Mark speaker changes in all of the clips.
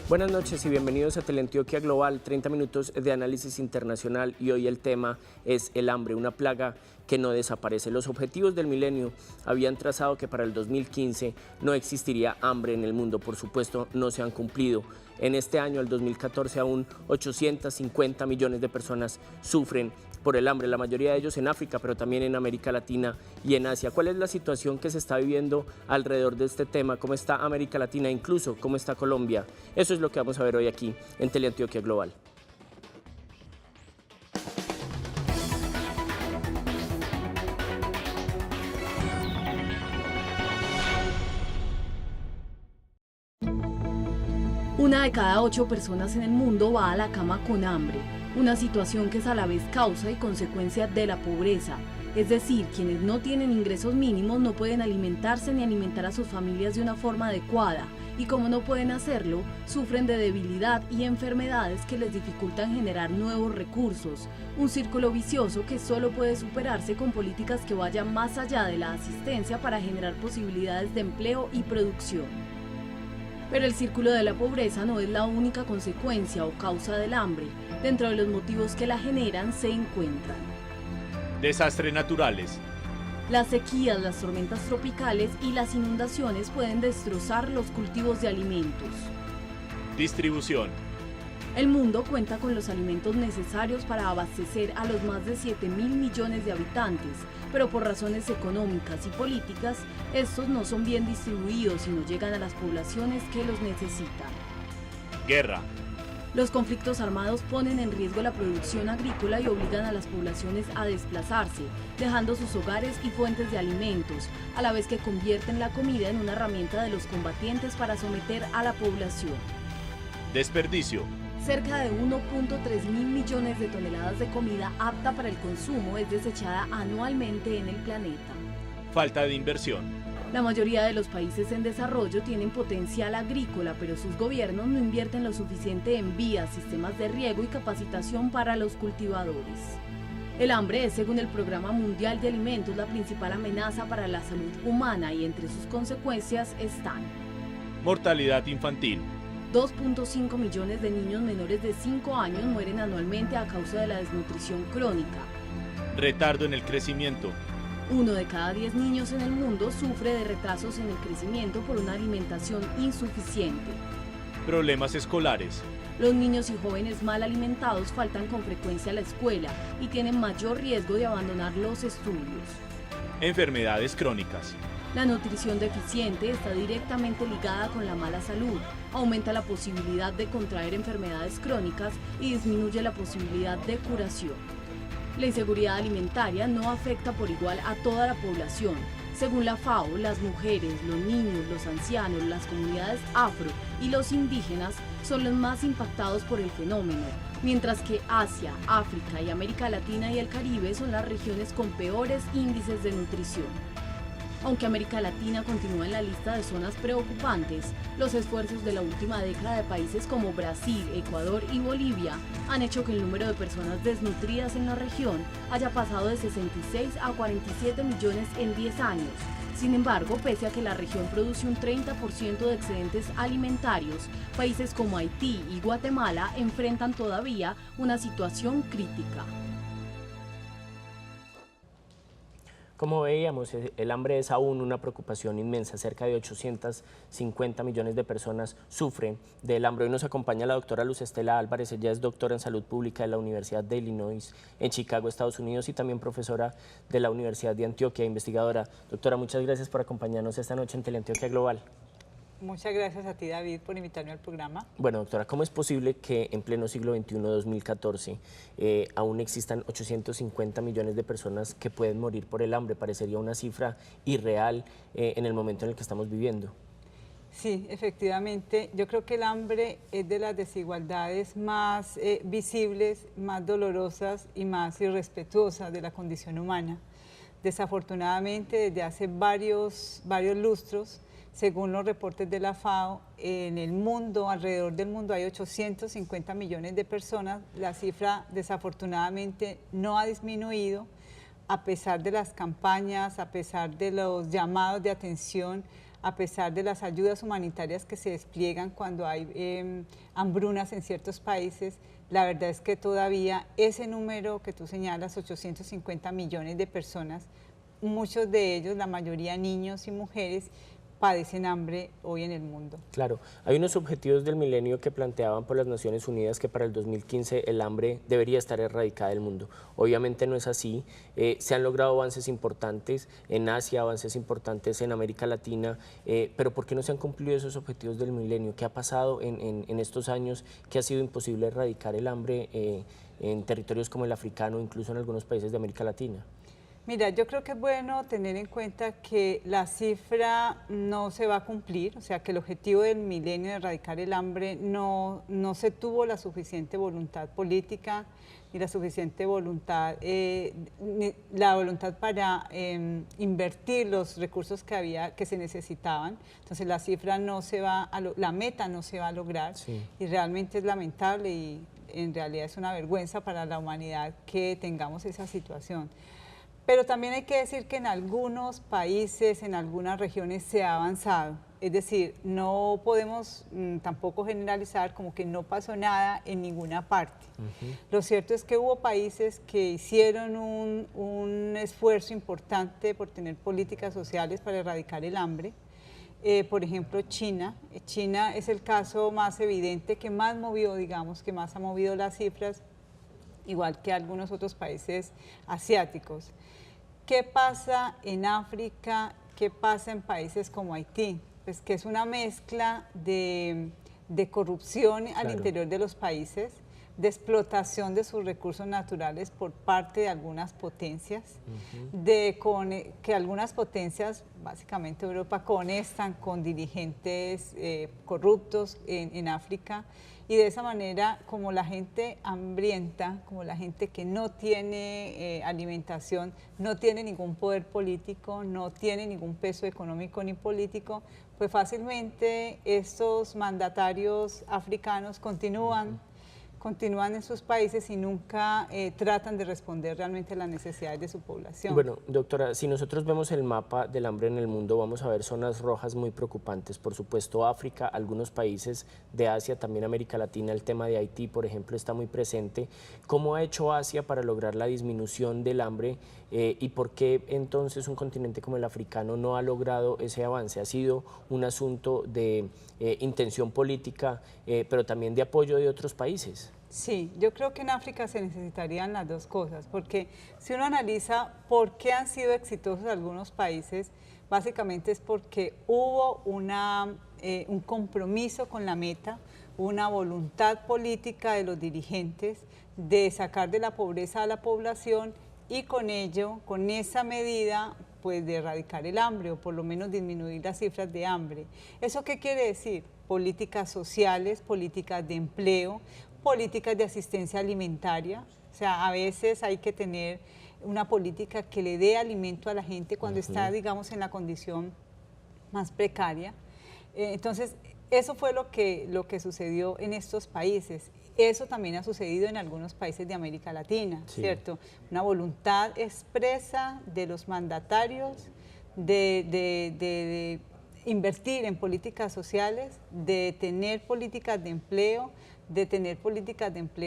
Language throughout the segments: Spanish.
Speaker 1: Buenas noches y bienvenidos a Teleantioquia Global, 30 minutos de análisis internacional, y hoy el tema es el hambre, una plaga que no desaparece. Los objetivos del milenio habían trazado que para el 2015 no existiría hambre en el mundo, por supuesto no se han cumplido. En este año, el 2014, aún 850 millones de personas sufren por el hambre, la mayoría de ellos en África, pero también en América Latina y en Asia. ¿Cuál es la situación que se está viviendo alrededor de este tema? ¿Cómo está América Latina? Incluso, ¿cómo está Colombia? Eso es lo que vamos a ver hoy aquí en Teleantioquia Global.
Speaker 2: Una de cada 8 personas en el mundo va a la cama con hambre, una situación que es a la vez causa y consecuencia de la pobreza. Es decir, quienes no tienen ingresos mínimos no pueden alimentarse ni alimentar a sus familias de una forma adecuada, y como no pueden hacerlo, sufren de debilidad y enfermedades que les dificultan generar nuevos recursos. Un círculo vicioso que solo puede superarse con políticas que vayan más allá de la asistencia para generar posibilidades de empleo y producción. Pero el círculo de la pobreza no es la única consecuencia o causa del hambre. Dentro de los motivos que la generan se encuentran
Speaker 3: desastres naturales.
Speaker 2: Las sequías, las tormentas tropicales y las inundaciones pueden destrozar los cultivos de alimentos.
Speaker 3: Distribución.
Speaker 2: El mundo cuenta con los alimentos necesarios para abastecer a los más de 7.000 millones de habitantes, pero por razones económicas y políticas, estos no son bien distribuidos y no llegan a las poblaciones que los necesitan.
Speaker 3: Guerra.
Speaker 2: Los conflictos armados ponen en riesgo la producción agrícola y obligan a las poblaciones a desplazarse, dejando sus hogares y fuentes de alimentos, a la vez que convierten la comida en una herramienta de los combatientes para someter a la población.
Speaker 3: Desperdicio.
Speaker 2: Cerca de 1.3 mil millones de toneladas de comida apta para el consumo es desechada anualmente en el planeta.
Speaker 3: Falta de inversión.
Speaker 2: La mayoría de los países en desarrollo tienen potencial agrícola, pero sus gobiernos no invierten lo suficiente en vías, sistemas de riego y capacitación para los cultivadores. El hambre es, según el Programa Mundial de Alimentos, la principal amenaza para la salud humana, y entre sus consecuencias están:
Speaker 3: mortalidad infantil.
Speaker 2: 2.5 millones de niños menores de 5 años mueren anualmente a causa de la desnutrición crónica.
Speaker 3: Retardo en el crecimiento.
Speaker 2: 1 de cada 10 niños en el mundo sufre de retrasos en el crecimiento por una alimentación insuficiente.
Speaker 3: Problemas escolares.
Speaker 2: Los niños y jóvenes mal alimentados faltan con frecuencia a la escuela y tienen mayor riesgo de abandonar los estudios.
Speaker 3: Enfermedades crónicas.
Speaker 2: La nutrición deficiente está directamente ligada con la mala salud, aumenta la posibilidad de contraer enfermedades crónicas y disminuye la posibilidad de curación. La inseguridad alimentaria no afecta por igual a toda la población. Según la FAO, las mujeres, los niños, los ancianos, las comunidades afro y los indígenas son los más impactados por el fenómeno, mientras que Asia, África y América Latina y el Caribe son las regiones con peores índices de nutrición. Aunque América Latina continúa en la lista de zonas preocupantes, los esfuerzos de la última década de países como Brasil, Ecuador y Bolivia han hecho que el número de personas desnutridas en la región haya pasado de 66 a 47 millones en 10 años. Sin embargo, pese a que la región produce un 30% de excedentes alimentarios, países como Haití y Guatemala enfrentan todavía una situación crítica.
Speaker 1: Como veíamos, el hambre es aún una preocupación inmensa. Cerca de 850 millones de personas sufren del hambre. Hoy nos acompaña la doctora Luz Estela Álvarez. Ella es doctora en Salud Pública de la Universidad de Illinois en Chicago, Estados Unidos, y también profesora de la Universidad de Antioquia, investigadora. Doctora, muchas gracias por acompañarnos esta noche en Teleantioquia Global.
Speaker 4: Muchas gracias a ti, David, por invitarme al programa.
Speaker 1: Bueno, doctora, ¿cómo es posible que en pleno siglo XXI, 2014, aún existan 850 millones de personas que pueden morir por el hambre? Parecería una cifra irreal en el momento en el que estamos viviendo.
Speaker 4: Sí, efectivamente, yo creo que el hambre es de las desigualdades más visibles, más dolorosas y más irrespetuosas de la condición humana. Desafortunadamente, desde hace varios lustros, según los reportes de la FAO, en el mundo, alrededor del mundo hay 850 millones de personas. La cifra desafortunadamente no ha disminuido, a pesar de las campañas, a pesar de los llamados de atención a pesar de las ayudas humanitarias que se despliegan cuando hay hambrunas en ciertos países, la verdad es que todavía ese número que tú señalas, 850 millones de personas, muchos de ellos, la mayoría niños y mujeres, padecen hambre hoy en el mundo.
Speaker 1: Claro, hay unos objetivos del milenio que planteaban por las Naciones Unidas que para el 2015 el hambre debería estar erradicada del mundo. Obviamente no es así, se han logrado avances importantes en Asia, avances importantes en América Latina, pero ¿por qué no se han cumplido esos objetivos del milenio? ¿Qué ha pasado en estos años que ha sido imposible erradicar el hambre en territorios como el africano, incluso en algunos países de América Latina?
Speaker 4: Mira, yo creo que es bueno tener en cuenta que la cifra no se va a cumplir, o sea, que el objetivo del milenio de erradicar el hambre no se tuvo la suficiente voluntad política ni la suficiente voluntad, la voluntad para invertir los recursos que se necesitaban. Entonces la cifra no se va la meta no se va a lograr, sí. Y realmente es lamentable y en realidad es una vergüenza para la humanidad que tengamos esa situación. Pero también hay que decir que en algunos países, en algunas regiones se ha avanzado. Es decir, no podemos tampoco generalizar como que no pasó nada en ninguna parte. Lo cierto es que hubo países que hicieron un esfuerzo importante por tener políticas sociales para erradicar el hambre. Por ejemplo, China. China es el caso más evidente que más movió, digamos, que más ha movido las cifras, igual que algunos otros países asiáticos. ¿Qué pasa en África? ¿Qué pasa en países como Haití? Pues que es una mezcla de corrupción al interior de los países, de explotación de sus recursos naturales por parte de algunas potencias, que algunas potencias, básicamente Europa, conectan con dirigentes corruptos en África, y de esa manera, como la gente hambrienta, como la gente que no tiene alimentación, no tiene ningún poder político, no tiene ningún peso económico ni político, pues fácilmente estos mandatarios africanos continúan en sus países y nunca tratan de responder realmente a las necesidades de su población.
Speaker 1: Bueno, doctora, si nosotros vemos el mapa del hambre en el mundo, vamos a ver zonas rojas muy preocupantes. Por supuesto, África, algunos países de Asia, también América Latina, el tema de Haití, por ejemplo, está muy presente. ¿Cómo ha hecho Asia para lograr la disminución del hambre y por qué entonces un continente como el africano no ha logrado ese avance? ¿Ha sido un asunto de intención política, pero también de apoyo de otros países?
Speaker 4: Sí, yo creo que en África se necesitarían las dos cosas, porque si uno analiza por qué han sido exitosos algunos países, básicamente es porque hubo un compromiso con la meta, una voluntad política de los dirigentes de sacar de la pobreza a la población y con ello, con esa medida, pues de erradicar el hambre o por lo menos disminuir las cifras de hambre. ¿Eso qué quiere decir? Políticas sociales, políticas de empleo, políticas de asistencia alimentaria. O sea, a veces hay que tener una política que le dé alimento a la gente cuando está, digamos, en la condición más precaria. Entonces, eso fue lo que sucedió en estos países. Eso también ha sucedido en algunos países de América Latina, sí. ¿Cierto? Una voluntad expresa de los mandatarios de invertir en políticas sociales, de tener políticas de empleo,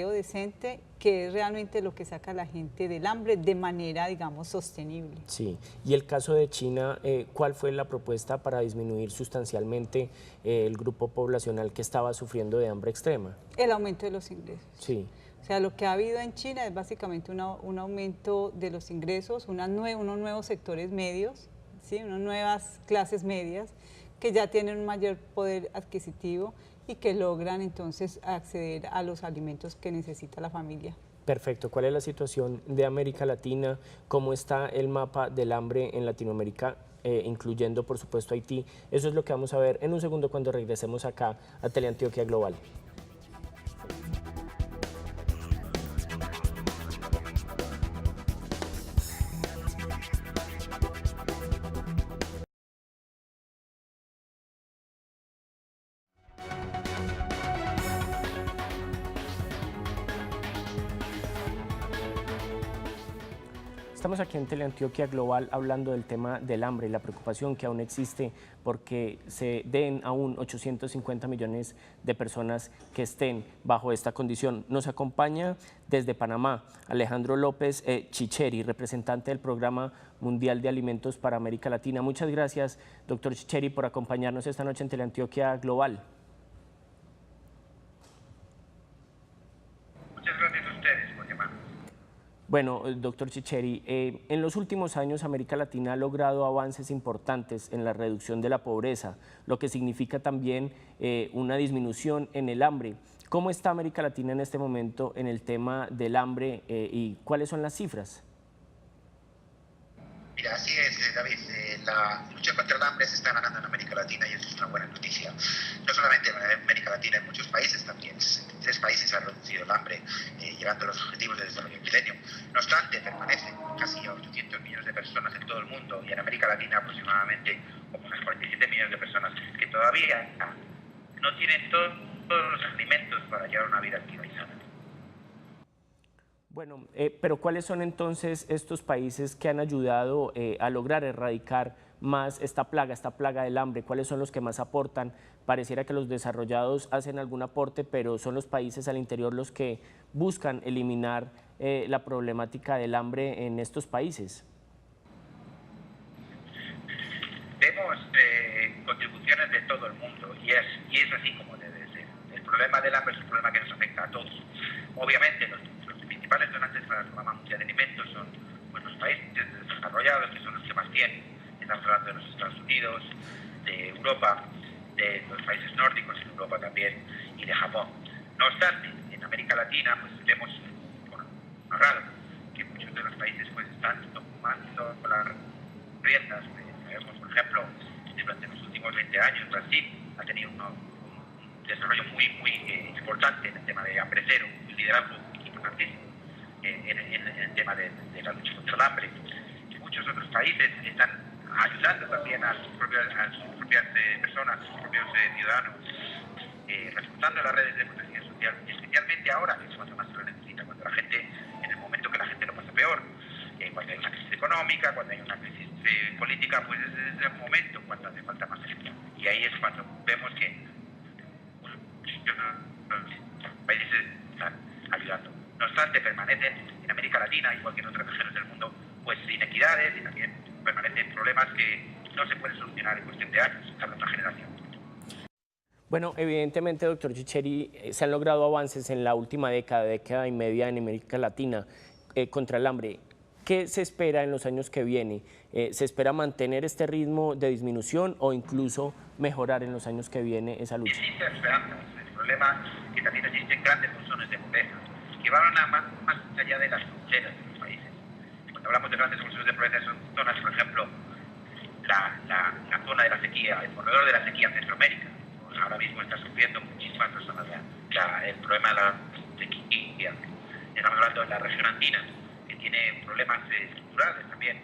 Speaker 4: decente, que es realmente lo que saca a la gente del hambre de manera, digamos, sostenible.
Speaker 1: Sí, y el caso de China, ¿cuál fue la propuesta para disminuir sustancialmente el grupo poblacional que estaba sufriendo de hambre extrema?
Speaker 4: El aumento de los ingresos.
Speaker 1: Sí.
Speaker 4: O sea, lo que ha habido en China es básicamente un aumento de los ingresos, unos nuevos sectores medios, ¿sí? Unas nuevas clases medias que ya tienen un mayor poder adquisitivo y que logran entonces acceder a los alimentos que necesita la familia.
Speaker 1: Perfecto. ¿Cuál es la situación de América Latina? ¿Cómo está el mapa del hambre en Latinoamérica, incluyendo por supuesto Haití? Eso es lo que vamos a ver en un segundo cuando regresemos acá a Teleantioquia Global. Estamos aquí en Teleantioquia Global hablando del tema del hambre y la preocupación que aún existe porque se den aún 850 millones de personas que estén bajo esta condición. Nos acompaña desde Panamá Alejandro López Chicheri, representante del Programa Mundial de Alimentos para América Latina. Muchas gracias, doctor Chicheri, por acompañarnos esta noche en Teleantioquia Global.
Speaker 5: Muchas gracias a ustedes por llamar.
Speaker 1: Bueno, doctor Chicheri, en los últimos años América Latina ha logrado avances importantes en la reducción de la pobreza, lo que significa también una disminución en el hambre. ¿Cómo está América Latina en este momento en el tema del hambre y cuáles son las cifras?
Speaker 5: Mira, así es, David. La lucha contra el hambre se está ganando en América Latina y eso es una buena noticia. No solamente en América Latina, en muchos países también. 63 países han reducido el hambre, llegando a los objetivos de desarrollo del milenio. No obstante, permanecen casi 800 millones de personas en todo el mundo y en América Latina aproximadamente como unas 47 millones de personas que todavía no tienen todos los alimentos para llevar una vida activa y sana.
Speaker 1: Bueno, pero ¿cuáles son entonces estos países que han ayudado a lograr erradicar más esta plaga del hambre? ¿Cuáles son los que más aportan? Pareciera que los desarrollados hacen algún aporte, pero son los países al interior los que buscan eliminar la problemática del hambre en estos países.
Speaker 5: Vemos contribuciones de todo el mundo y es así como debe ser. El problema del hambre es un problema que nos afecta a todos. Obviamente los principales donantes para el Programa Mundial de Alimentos son pues, los países desarrollados, que son los que más tienen. Estamos hablando de los Estados Unidos, de Europa, de los países nórdicos en Europa también y de Japón. No obstante, en América Latina pues vemos, bueno, raro, que muchos de los países pues están tomando las riendas. Vemos, por ejemplo, durante los últimos 20 años Brasil ha tenido un desarrollo muy importante en el tema de hambre cero, un liderazgo importantísimo en el tema de la lucha contra el hambre. Y muchos otros países están ayudando también a sus propias personas, a sus propios ciudadanos, reforzando las redes de protección social, especialmente ahora, que es cuando más se lo necesita, cuando la gente, en el momento que la gente lo pasa peor, cuando hay una crisis económica, cuando hay una crisis política, pues es el momento cuando hace falta más ayuda. Y ahí es cuando vemos que los países están ayudando. No obstante, permanecen en América Latina, igual que en otras regiones del mundo, pues inequidades y también permanecen problemas que no se pueden solucionar en cuestión de años, tarda una generación.
Speaker 1: Bueno, evidentemente, doctor Chicheri, se han logrado avances en la última década y media en América Latina contra el hambre. ¿Qué se espera en los años que vienen? ¿Se espera mantener este ritmo de disminución o incluso mejorar en los años que viene esa lucha?
Speaker 5: Existe esperanzas. El problema es que también existen grandes bolsones de pobreza que van más allá de las fronteras de los países. Cuando hablamos de grandes bolsones de pobreza son zonas, por ejemplo, la zona de la sequía, el corredor de la sequía en Centroamérica. Ahora mismo está sufriendo muchísimas personas el problema de la sequía. Estamos hablando de la región andina, que tiene problemas estructurales también.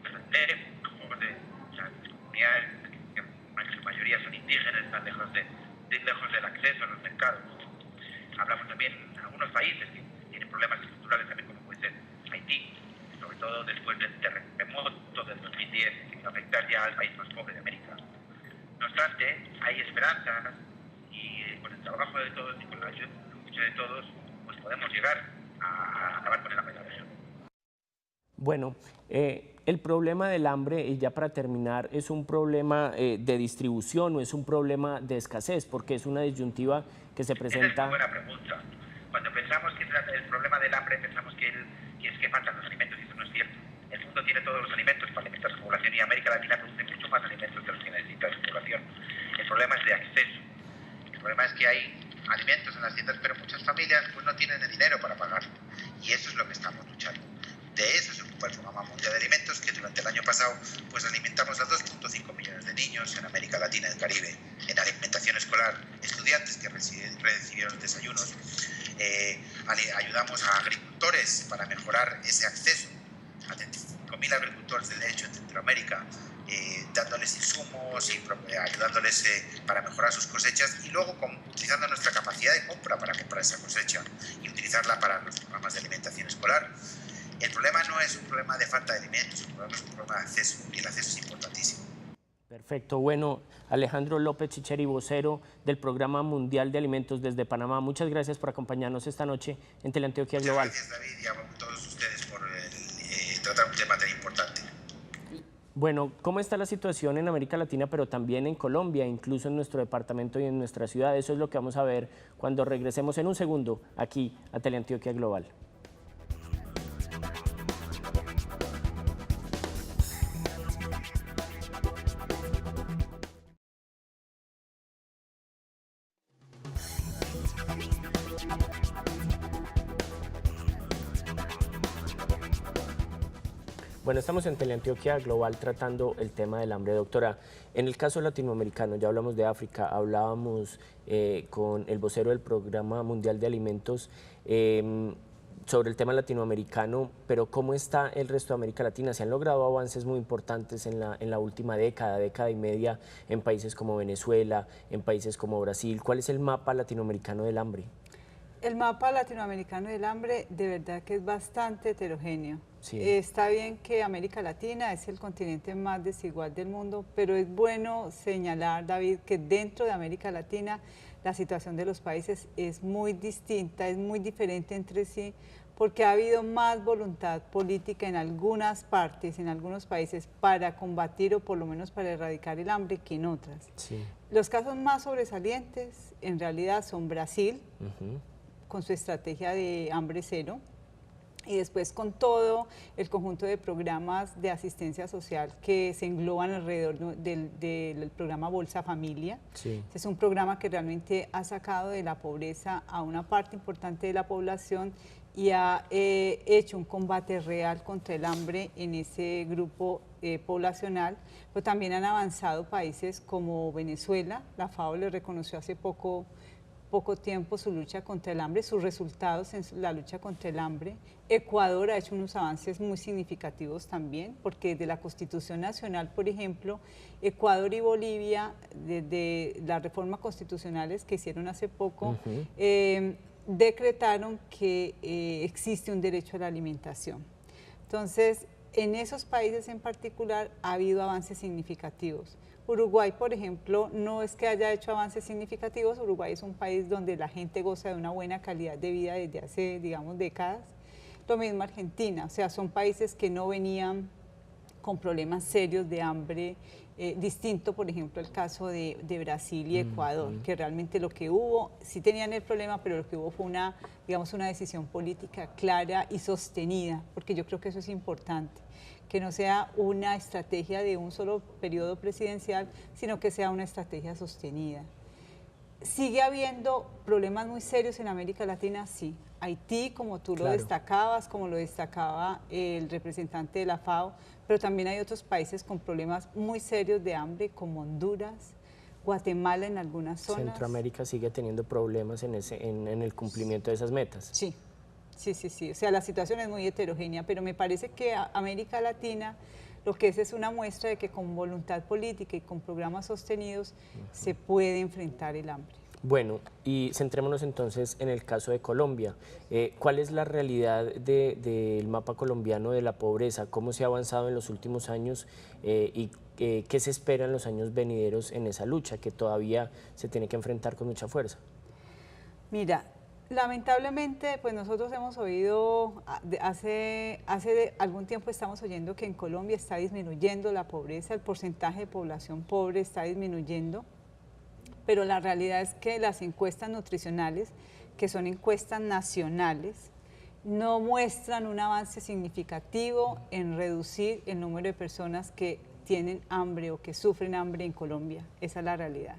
Speaker 5: Las comunidades, que en su mayoría son indígenas, están lejos del acceso a los mercados. Hablamos también de algunos países que tienen problemas estructurales también, como puede ser Haití, sobre todo después del terremoto del 2010, que va a afectar ya al país más pobre de América. No obstante, hay esperanza y con el trabajo de todos y con la lucha de todos, pues podemos llegar a acabar con el hambre en la región.
Speaker 1: Bueno, el problema del hambre, y ya para terminar, ¿es un problema de distribución o es un problema de escasez? Porque es una disyuntiva que se presenta...
Speaker 5: Esa es una buena pregunta. Cuando pensamos que el problema del hambre, pensamos que es que faltan los alimentos, y eso no es cierto. El mundo tiene todos los alimentos para alimentar su población y América Latina produce mucho más alimentos de los que necesita su población. El problema es de acceso. El problema es que hay alimentos en las tiendas, pero muchas familias pues no tienen el dinero para pagarlo. Y eso es lo que estamos luchando. De eso se ocupa el Programa Mundial de Alimentos, que durante el año pasado pues alimentamos a 2.5 millones de niños en América Latina y el Caribe, en alimentación escolar, estudiantes que recibieron desayunos. Ayudamos a agricultores para mejorar ese acceso, a 35.000 agricultores de hecho en Centroamérica, dándoles insumos y ayudándoles para mejorar sus cosechas y luego utilizando nuestra capacidad de compra para comprar esa cosecha y utilizarla para los programas de alimentación escolar. El problema no es un problema de falta de alimentos, el problema es un problema de acceso, y el acceso es importantísimo.
Speaker 1: Perfecto. Bueno, Alejandro López Chicheri, vocero del Programa Mundial de Alimentos desde Panamá, muchas gracias por acompañarnos esta noche en Teleantioquia Global.
Speaker 5: Muchas gracias, David, y a todos ustedes por tratar un tema tan importante.
Speaker 1: Bueno, ¿cómo está la situación en América Latina, pero también en Colombia, incluso en nuestro departamento y en nuestra ciudad? Eso es lo que vamos a ver cuando regresemos en un segundo aquí a Teleantioquia Global. Bueno, estamos en Teleantioquia Global tratando el tema del hambre, doctora. En el caso latinoamericano, ya hablamos de África, hablábamos con el vocero del Programa Mundial de Alimentos sobre el tema latinoamericano, pero ¿cómo está el resto de América Latina? Se han logrado avances muy importantes en la última década y media, en países como Venezuela, en países como Brasil. ¿Cuál es el mapa latinoamericano del hambre?
Speaker 4: El mapa latinoamericano del hambre de verdad que es bastante heterogéneo.
Speaker 1: Sí.
Speaker 4: Está bien que América Latina es el continente más desigual del mundo, pero es bueno señalar, David, que dentro de América Latina la situación de los países es muy distinta, es muy diferente entre sí, porque ha habido más voluntad política en algunas partes, en algunos países, para combatir o por lo menos para erradicar el hambre que en otras.
Speaker 1: Sí.
Speaker 4: Los casos más sobresalientes en realidad son Brasil, con su estrategia de hambre cero, y después con todo el conjunto de programas de asistencia social que se engloban alrededor del programa Bolsa Familia.
Speaker 1: Sí.
Speaker 4: Es un programa que realmente ha sacado de la pobreza a una parte importante de la población y ha hecho un combate real contra el hambre en ese grupo poblacional, pero también han avanzado países como Venezuela. La FAO le reconoció hace poco tiempo su lucha contra el hambre, sus resultados en la lucha contra el hambre. Ecuador ha hecho unos avances muy significativos también, porque desde la Constitución Nacional, por ejemplo, Ecuador y Bolivia, desde las reformas constitucionales que hicieron hace poco, decretaron que existe un derecho a la alimentación. Entonces, en esos países en particular ha habido avances significativos. Uruguay, por ejemplo, no es que haya hecho avances significativos. Uruguay es un país donde la gente goza de una buena calidad de vida desde hace, digamos, décadas. Lo mismo Argentina, o sea, son países que no venían con problemas serios de hambre, distinto, por ejemplo, el caso de Brasil y Ecuador, que realmente lo que hubo, sí tenían el problema, pero lo que hubo fue una, digamos, una decisión política clara y sostenida, porque yo creo que eso es importante, que no sea una estrategia de un solo periodo presidencial, sino que sea una estrategia sostenida. ¿Sigue habiendo problemas muy serios en América Latina? Sí. Haití, como tú lo destacabas, como lo destacaba el representante de la FAO, pero también hay otros países con problemas muy serios de hambre, como Honduras, Guatemala en algunas zonas.
Speaker 1: Centroamérica sigue teniendo problemas en el cumplimiento de esas metas.
Speaker 4: Sí. Sí. O sea, la situación es muy heterogénea, pero me parece que América Latina lo que es una muestra de que con voluntad política y con programas sostenidos se puede enfrentar el hambre.
Speaker 1: Bueno, y centrémonos entonces en el caso de Colombia. ¿Cuál es la realidad del mapa colombiano de la pobreza? ¿Cómo se ha avanzado en los últimos años y qué se espera en los años venideros en esa lucha que todavía se tiene que enfrentar con mucha fuerza?
Speaker 4: Mira, lamentablemente, pues nosotros hemos oído, hace algún tiempo estamos oyendo que en Colombia está disminuyendo la pobreza, el porcentaje de población pobre está disminuyendo, pero la realidad es que las encuestas nutricionales, que son encuestas nacionales, no muestran un avance significativo en reducir el número de personas que tienen hambre o que sufren hambre en Colombia. Esa es la realidad.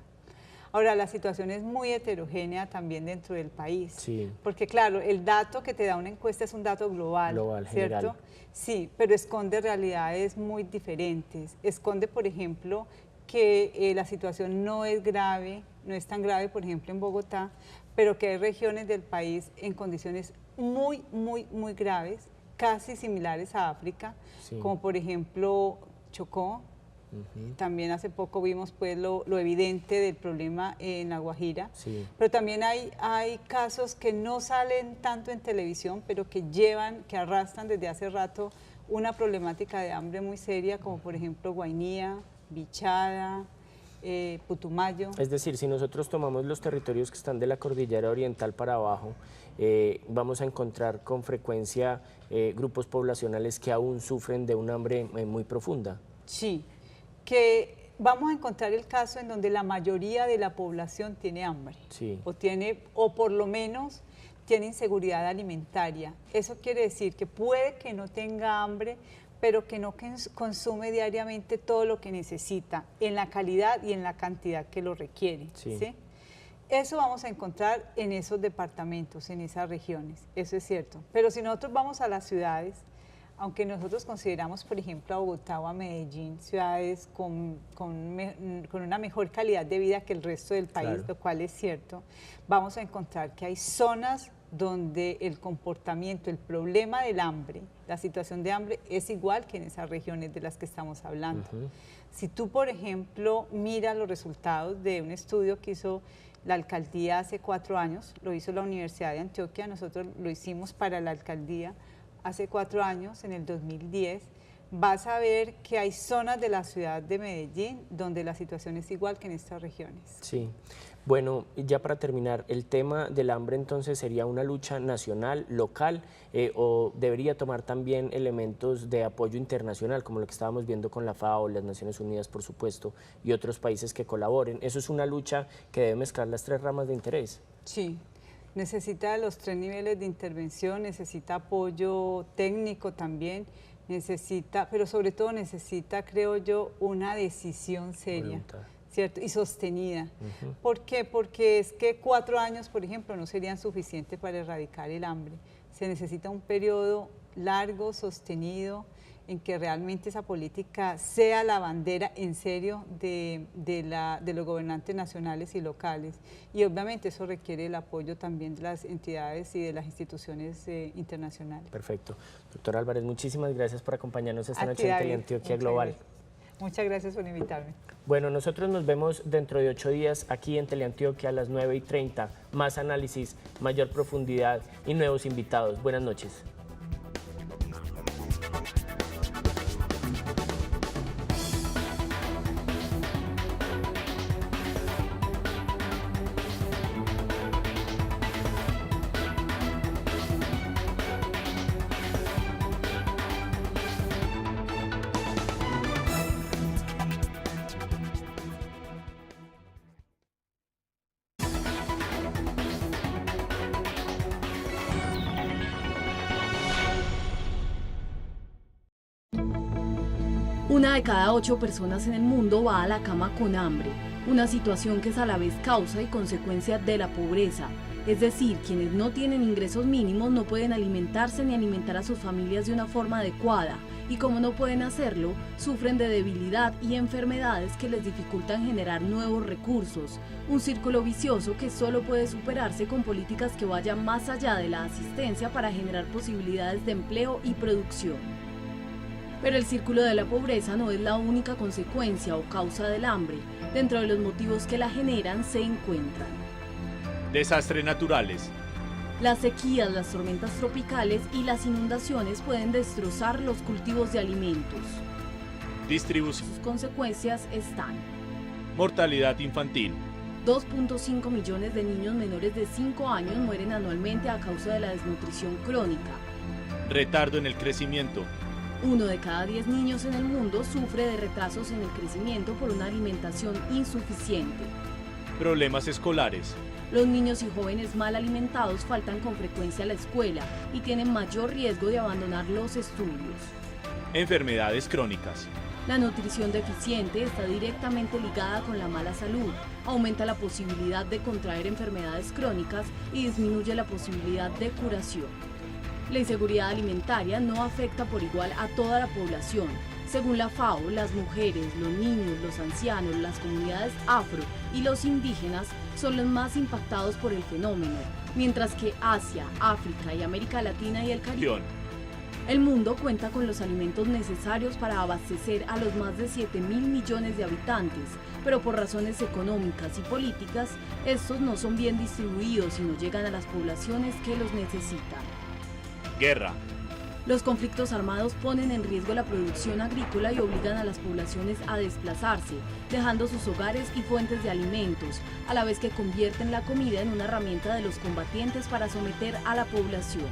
Speaker 4: Ahora, la situación es muy heterogénea también dentro del país,
Speaker 1: sí.
Speaker 4: Porque claro, el dato que te da una encuesta es un dato global, ¿cierto?
Speaker 1: General.
Speaker 4: Sí, pero esconde realidades muy diferentes. Esconde, por ejemplo, que la situación no es grave, no es tan grave, por ejemplo, en Bogotá, pero que hay regiones del país en condiciones muy graves, casi similares a África,
Speaker 1: sí.
Speaker 4: como por ejemplo Chocó, También hace poco vimos pues lo evidente del problema en La Guajira, pero también hay casos que no salen tanto en televisión, pero que arrastran desde hace rato una problemática de hambre muy seria, como por ejemplo Guainía, Bichada, Putumayo.
Speaker 1: Es decir, si nosotros tomamos los territorios que están de la cordillera oriental para abajo, vamos a encontrar con frecuencia grupos poblacionales que aún sufren de un hambre muy profunda.
Speaker 4: Sí, que vamos a encontrar el caso en donde la mayoría de la población tiene hambre, o por lo menos tiene inseguridad alimentaria. Eso quiere decir que puede que no tenga hambre, pero que no consume diariamente todo lo que necesita, en la calidad y en la cantidad que lo requiere. ¿Sí? Eso vamos a encontrar en esos departamentos, en esas regiones, eso es cierto. Pero si nosotros vamos a las ciudades, aunque nosotros consideramos, por ejemplo, a Bogotá o a Medellín, ciudades con una mejor calidad de vida que el resto del país, lo cual es cierto, vamos a encontrar que hay zonas donde el comportamiento, el problema del hambre, la situación de hambre es igual que en esas regiones de las que estamos hablando. Si tú, por ejemplo, miras los resultados de un estudio que hizo la alcaldía hace 4 años, lo hizo la Universidad de Antioquia, nosotros lo hicimos para la alcaldía hace 4 años, en el 2010, vas a ver que hay zonas de la ciudad de Medellín donde la situación es igual que en estas regiones.
Speaker 1: Sí. Bueno, ya para terminar, ¿el tema del hambre entonces sería una lucha nacional, local, o debería tomar también elementos de apoyo internacional, como lo que estábamos viendo con la FAO, las Naciones Unidas, por supuesto, y otros países que colaboren? ¿Eso es una lucha que debe mezclar las 3 ramas de interés?
Speaker 4: Sí. Necesita los 3 niveles de intervención, necesita apoyo técnico también, pero sobre todo necesita, creo yo, una decisión seria, ¿cierto? Y sostenida. ¿Por qué? Porque es que 4 años, por ejemplo, no serían suficientes para erradicar el hambre. Se necesita un periodo largo, sostenido, en que realmente esa política sea la bandera en serio de los gobernantes nacionales y locales. Y obviamente eso requiere el apoyo también de las entidades y de las instituciones internacionales.
Speaker 1: Perfecto. Doctor Álvarez, muchísimas gracias por acompañarnos esta noche en Teleantioquia Global.
Speaker 4: Muchas gracias por invitarme.
Speaker 1: Bueno, nosotros nos vemos dentro de 8 días aquí en Teleantioquia a las 9:30. Más análisis, mayor profundidad y nuevos invitados. Buenas noches.
Speaker 2: Una de cada 8 personas en el mundo va a la cama con hambre, una situación que es a la vez causa y consecuencia de la pobreza. Es decir, quienes no tienen ingresos mínimos no pueden alimentarse ni alimentar a sus familias de una forma adecuada, y como no pueden hacerlo, sufren de debilidad y enfermedades que les dificultan generar nuevos recursos, un círculo vicioso que solo puede superarse con políticas que vayan más allá de la asistencia para generar posibilidades de empleo y producción. Pero el círculo de la pobreza no es la única consecuencia o causa del hambre. Dentro de los motivos que la generan se encuentran
Speaker 3: desastres naturales.
Speaker 2: Las sequías, las tormentas tropicales y las inundaciones pueden destrozar los cultivos de alimentos.
Speaker 3: Distribución.
Speaker 2: Sus consecuencias están:
Speaker 3: mortalidad infantil.
Speaker 2: 2.5 millones de niños menores de 5 años mueren anualmente a causa de la desnutrición crónica.
Speaker 3: Retardo en el crecimiento.
Speaker 2: 1 de cada 10 niños en el mundo sufre de retrasos en el crecimiento por una alimentación insuficiente.
Speaker 3: Problemas escolares.
Speaker 2: Los niños y jóvenes mal alimentados faltan con frecuencia a la escuela y tienen mayor riesgo de abandonar los estudios.
Speaker 3: Enfermedades crónicas.
Speaker 2: La nutrición deficiente está directamente ligada con la mala salud, aumenta la posibilidad de contraer enfermedades crónicas y disminuye la posibilidad de curación. La inseguridad alimentaria no afecta por igual a toda la población. Según la FAO, las mujeres, los niños, los ancianos, las comunidades afro y los indígenas son los más impactados por el fenómeno, mientras que Asia, África y América Latina y el Caribe. El mundo cuenta con los alimentos necesarios para abastecer a los más de 7.000 millones de habitantes, pero por razones económicas y políticas, estos no son bien distribuidos y no llegan a las poblaciones que los necesitan.
Speaker 3: Guerra.
Speaker 2: Los conflictos armados ponen en riesgo la producción agrícola y obligan a las poblaciones a desplazarse, dejando sus hogares y fuentes de alimentos, a la vez que convierten la comida en una herramienta de los combatientes para someter a la población.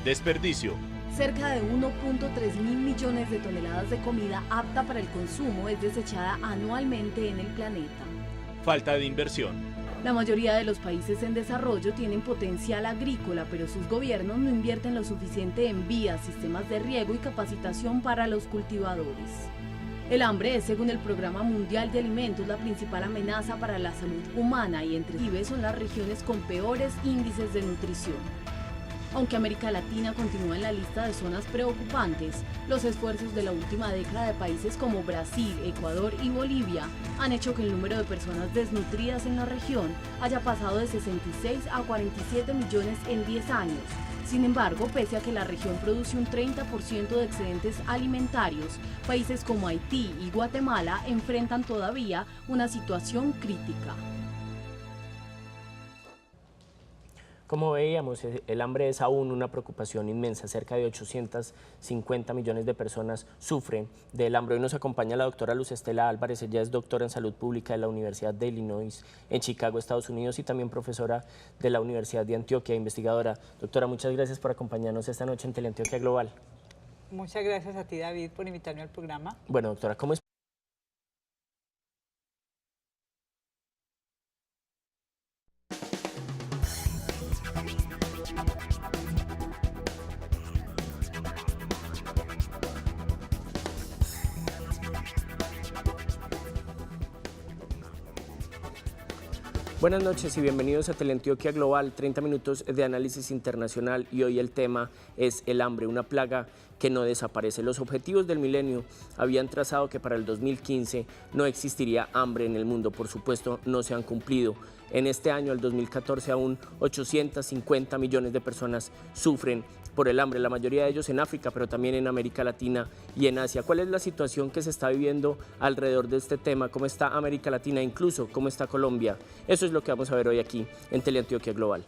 Speaker 3: Desperdicio.
Speaker 2: Cerca de 1.3 mil millones de toneladas de comida apta para el consumo es desechada anualmente en el planeta.
Speaker 3: Falta de inversión.
Speaker 2: La mayoría de los países en desarrollo tienen potencial agrícola, pero sus gobiernos no invierten lo suficiente en vías, sistemas de riego y capacitación para los cultivadores. El hambre es, según el Programa Mundial de Alimentos, la principal amenaza para la salud humana y entre ellas son las regiones con peores índices de nutrición. Aunque América Latina continúa en la lista de zonas preocupantes, los esfuerzos de la última década de países como Brasil, Ecuador y Bolivia han hecho que el número de personas desnutridas en la región haya pasado de 66 a 47 millones en 10 años. Sin embargo, pese a que la región produce un 30% de excedentes alimentarios, países como Haití y Guatemala enfrentan todavía una situación crítica.
Speaker 1: Como veíamos, el hambre es aún una preocupación inmensa. Cerca de 850 millones de personas sufren del hambre. Hoy nos acompaña la doctora Luz Estela Álvarez. Ella es doctora en Salud Pública de la Universidad de Illinois en Chicago, Estados Unidos, y también profesora de la Universidad de Antioquia, investigadora. Doctora, muchas gracias por acompañarnos esta noche en Teleantioquia Global.
Speaker 4: Muchas gracias a ti, David, por invitarme al programa.
Speaker 1: Bueno, doctora, ¿cómo es? Buenas noches y bienvenidos a Teleantioquia Global, 30 minutos de análisis internacional, y hoy el tema es el hambre, una plaga que no desaparece. Los objetivos del milenio habían trazado que para el 2015 no existiría hambre en el mundo. Por supuesto, no se han cumplido. En este año, el 2014, aún 850 millones de personas sufren por el hambre, la mayoría de ellos en África, pero también en América Latina y en Asia. ¿Cuál es la situación que se está viviendo alrededor de este tema? ¿Cómo está América Latina? Incluso, ¿cómo está Colombia? Eso es lo que vamos a ver hoy aquí en Teleantioquia Global.